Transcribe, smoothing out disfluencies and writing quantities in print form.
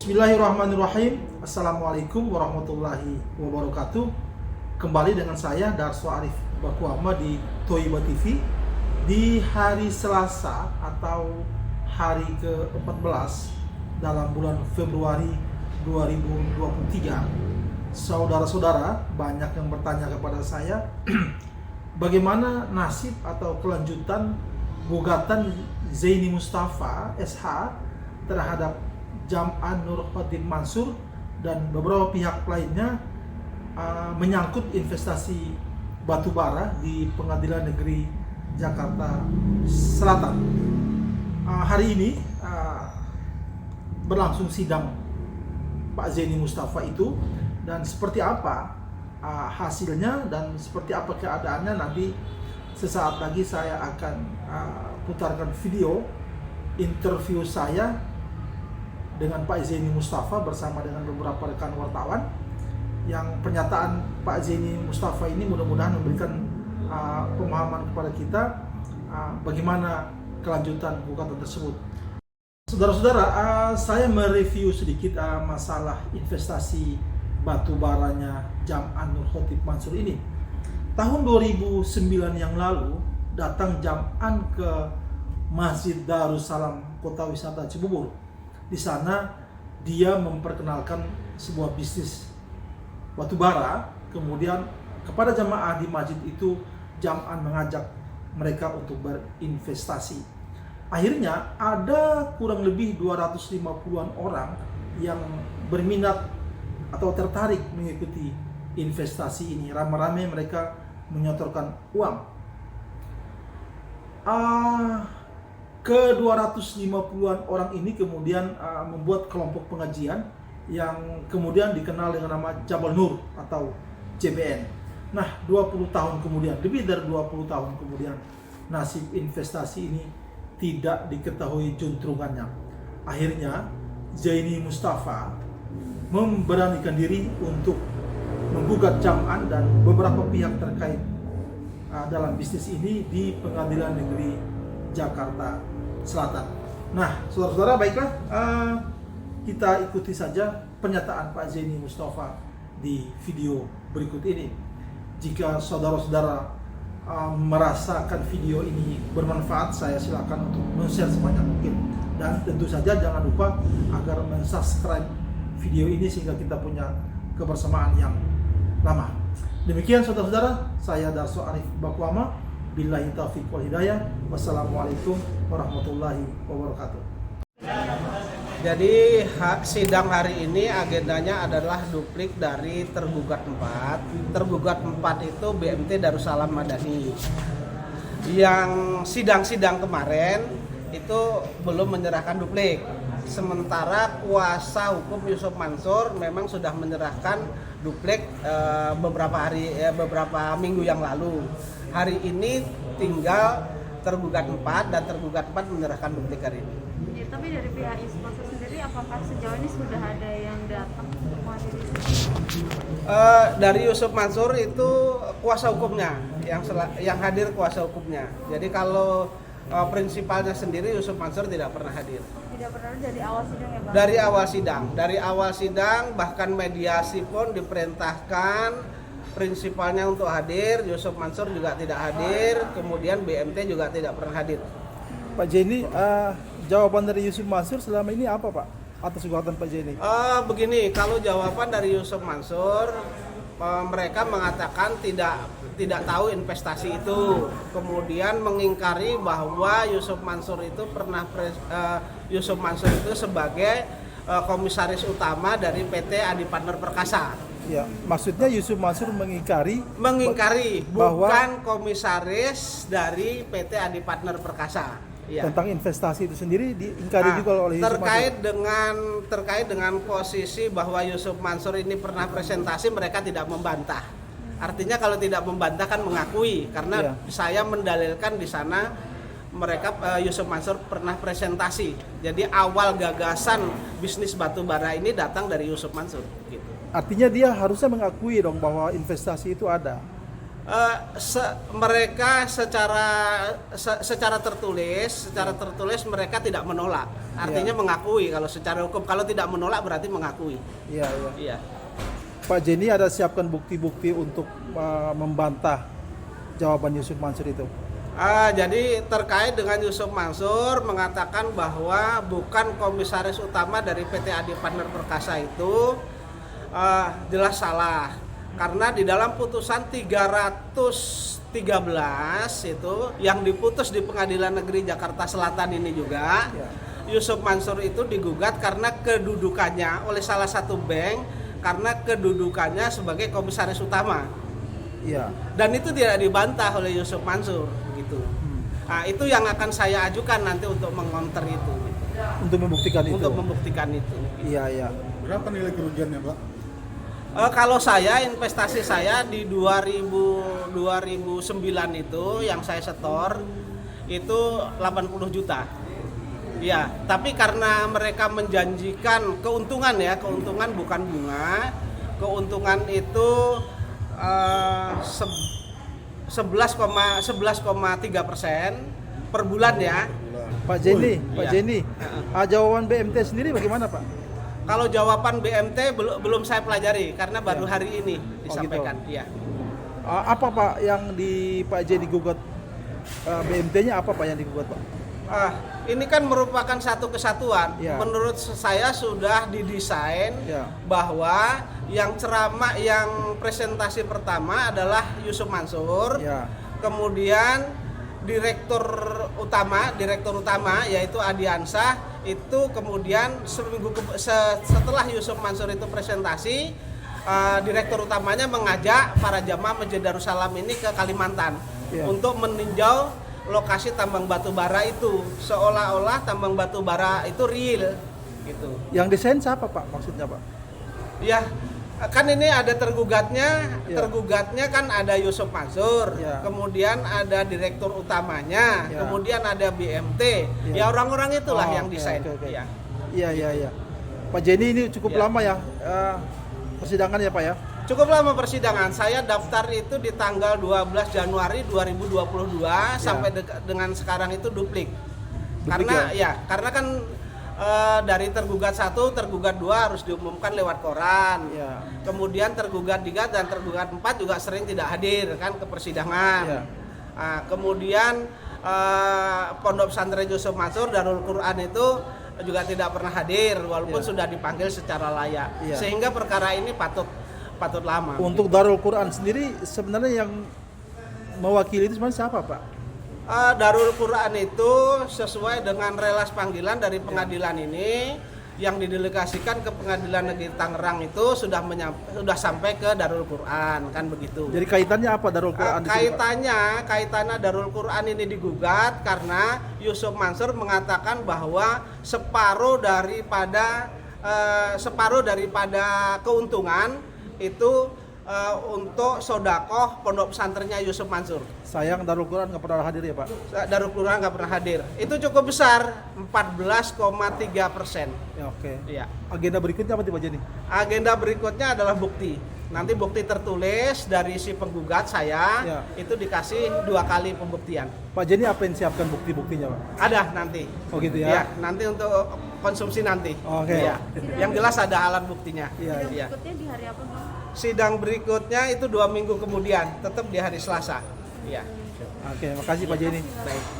Bismillahirrahmanirrahim. Assalamualaikum warahmatullahi wabarakatuh. Kembali dengan saya Darso Arif Bakuama di Toiba TV di hari Selasa atau hari ke-14 dalam bulan Februari 2023. Saudara-saudara, banyak yang bertanya kepada saya bagaimana nasib atau kelanjutan gugatan Zaini Mustafa SH terhadap Jam'an Nur Khatib Mansur dan beberapa pihak lainnya menyangkut investasi batubara di Pengadilan Negeri Jakarta Selatan. Hari ini berlangsung sidang Pak Zaini Mustafa itu, dan seperti apa hasilnya dan seperti apa keadaannya nanti sesaat lagi saya akan putarkan video interview saya dengan Pak Zaini Mustafa bersama dengan beberapa rekan wartawan, yang pernyataan Pak Zaini Mustafa ini mudah-mudahan memberikan pemahaman kepada kita bagaimana kelanjutan gugatan tersebut. Saudara-saudara, saya mereview sedikit masalah investasi batu baranya Jam'an Nur Khatib Mansur ini. Tahun 2009 yang lalu datang Jam'an ke Masjid Darussalam Kota Wisata Cibubur. Di sana dia memperkenalkan sebuah bisnis batubara. Kemudian kepada jamaah di masjid itu Jam'an mengajak mereka untuk berinvestasi. Akhirnya ada kurang lebih 250-an orang yang berminat atau tertarik mengikuti investasi ini. Ramai-ramai mereka menyetorkan uang. Ke 250-an orang ini kemudian membuat kelompok pengajian yang kemudian dikenal dengan nama Jabal Nur atau JBN. Nah, 20 tahun kemudian, lebih dari 20 tahun kemudian, nasib investasi ini tidak diketahui juntrungannya. Akhirnya Zaini Mustafa memberanikan diri untuk menggugat Jam'an dan beberapa pihak terkait dalam bisnis ini di Pengadilan Negeri Jakarta Selatan. Nah, saudara-saudara, baiklah, kita ikuti saja pernyataan Pak Zaini Mustafa di video berikut ini. Jika saudara-saudara merasakan video ini bermanfaat, saya silakan untuk men-share sebanyak mungkin, dan tentu saja jangan lupa agar men-subscribe video ini sehingga kita punya kebersamaan yang lama. Demikian saudara-saudara, saya Darso Arif Bakuama. Billahi taufiq wal hidayah. Wassalamualaikum warahmatullahi wabarakatuh. Jadi sidang hari ini agendanya adalah duplik dari tergugat 4. Tergugat 4 itu BMT Darussalam Madani. Yang sidang-sidang kemarin itu belum menyerahkan duplik. Sementara kuasa hukum Yusuf Mansur memang sudah menyerahkan duplik beberapa minggu yang lalu. Hari ini tinggal tergugat 4 dan tergugat 4 menyerahkan duplik hari ini. Ya, tapi dari pihak Yusuf Mansur sendiri, apakah sejauh ini sudah ada yang datang untuk menghadiri? Dari Yusuf Mansur itu kuasa hukumnya yang hadir, kuasa hukumnya. Jadi kalau prinsipalnya sendiri Yusuf Mansur tidak pernah hadir. Tidak pernah dari awal sidang ya, Bang? Dari awal sidang bahkan mediasi pun diperintahkan prinsipalnya untuk hadir, Yusuf Mansur juga tidak hadir, kemudian BMT juga tidak pernah hadir. Pak Zaini, jawaban dari Yusuf Mansur selama ini apa, Pak, atas gugatan Pak Zaini? Begini, kalau jawaban dari Yusuf Mansur, mereka mengatakan tidak tahu investasi itu, kemudian mengingkari bahwa Yusuf Mansur itu sebagai komisaris utama dari PT Adi Partner Perkasa. Ya, maksudnya Yusuf Mansur mengingkari bahwa bukan komisaris dari PT Adi Partner Perkasa. Ya. Tentang investasi itu sendiri diingkari juga oleh Yusuf Mansur. Terkait dengan posisi bahwa Yusuf Mansur ini pernah presentasi, mereka tidak membantah. Artinya kalau tidak membantah kan mengakui, karena saya mendalilkan di sana mereka Yusuf Mansur pernah presentasi. Jadi awal gagasan bisnis batubara ini datang dari Yusuf Mansur gitu. Artinya dia harusnya mengakui dong bahwa investasi itu ada. Mereka secara tertulis mereka tidak menolak. Artinya mengakui kalau secara hukum. Kalau tidak menolak berarti mengakui. Iya, iya. Iya. Pak Jenny ada siapkan bukti-bukti untuk membantah jawaban Yusuf Mansur itu. Jadi terkait dengan Yusuf Mansur mengatakan bahwa bukan komisaris utama dari PT Adi Partner Perkasa itu jelas salah. Karena di dalam putusan 313 itu yang diputus di Pengadilan Negeri Jakarta Selatan ini juga, Yusuf Mansur itu digugat karena kedudukannya oleh salah satu bank, karena kedudukannya sebagai komisaris utama. Iya. Dan itu tidak dibantah oleh Yusuf Mansur gitu. Nah, itu yang akan saya ajukan nanti untuk mengonter itu gitu. Untuk membuktikan itu. Untuk membuktikan itu. Iya, iya. Berapa nilai kerugiannya, Pak? Kalau saya, investasi saya di 2009 itu yang saya setor itu 80 juta. Ya, tapi karena mereka menjanjikan keuntungan ya, keuntungan bukan bunga. Keuntungan itu 11,3% per bulan ya. Pak Jenny, Pak Iya. Jenny, jawaban BMT sendiri bagaimana, Pak? Kalau jawaban BMT belum saya pelajari karena baru Ya. hari ini disampaikan. Iya. Apa Pak yang di Pak Jenny gugat? BMT-nya apa Pak yang digugat, Pak? Ini kan merupakan satu kesatuan. Ya. Menurut saya sudah didesain Ya. bahwa yang ceramah, yang presentasi pertama adalah Yusuf Mansur. Ya. Kemudian direktur utama yaitu Adiansah itu kemudian setelah Yusuf Mansur itu presentasi, direktur utamanya mengajak para jamaah Masjid Darussalam ini ke Kalimantan untuk meninjau lokasi tambang batu bara itu, seolah-olah tambang batu bara itu real gitu. Yang desain siapa Pak maksudnya Pak? Ya, kan ini ada tergugatnya, Ya. tergugatnya kan ada Yusuf Mansur, Ya. kemudian ada direktur utamanya, Ya. kemudian ada BMT, Ya. ya orang-orang itulah yang Oke, desain. oke, oke. Ya. Iya. Pak Jenny ini cukup Ya. lama ya persidangan ya Pak ya? Cukup lama persidangan. Saya daftar itu di tanggal 12 Januari 2022 sampai dengan sekarang itu duplik. Karena karena kan dari tergugat 1, tergugat 2 harus diumumkan lewat koran. Ya. Kemudian tergugat 3 dan tergugat 4 juga sering tidak hadir kan ke persidangan. Ya. Kemudian Pondok Pesantren Yusuf Mansur Darul Quran itu juga tidak pernah hadir walaupun Ya. sudah dipanggil secara layak. Ya. Sehingga perkara ini patut lama. Untuk Darul Quran sendiri sebenarnya yang mewakili itu sebenarnya siapa Pak? Darul Quran itu sesuai dengan relas panggilan dari pengadilan ini yang didelegasikan ke Pengadilan Negeri Tangerang itu sudah sampai ke Darul Quran kan begitu. Jadi kaitannya apa Darul Quran di sini, Pak? Kaitannya Darul Quran ini digugat karena Yusuf Mansur mengatakan bahwa separuh daripada keuntungan itu untuk sodakoh pondok pesantrennya Yusuf Mansur. Sayang Darul Quran nggak pernah hadir ya Pak? Darul Quran nggak pernah hadir. Itu cukup besar, 14,3%. Ya, oke. Iya. Agenda berikutnya apa Pak Jenny? Agenda berikutnya adalah bukti. Nanti bukti tertulis dari si penggugat saya Ya. itu dikasih 2 kali pembuktian. Pak Jenny apa yang siapkan bukti-buktinya Pak? Ada nanti. Oh gitu Ya, ya? nanti untuk konsumsi nanti. Oke. Iya. Yang jelas ada alat buktinya. Iya. Sidang Iya. berikutnya di hari apa, Bang? Sidang berikutnya itu 2 minggu kemudian, tetap di hari Selasa. Iya. Oke, makasih Pak Jenny. Baik.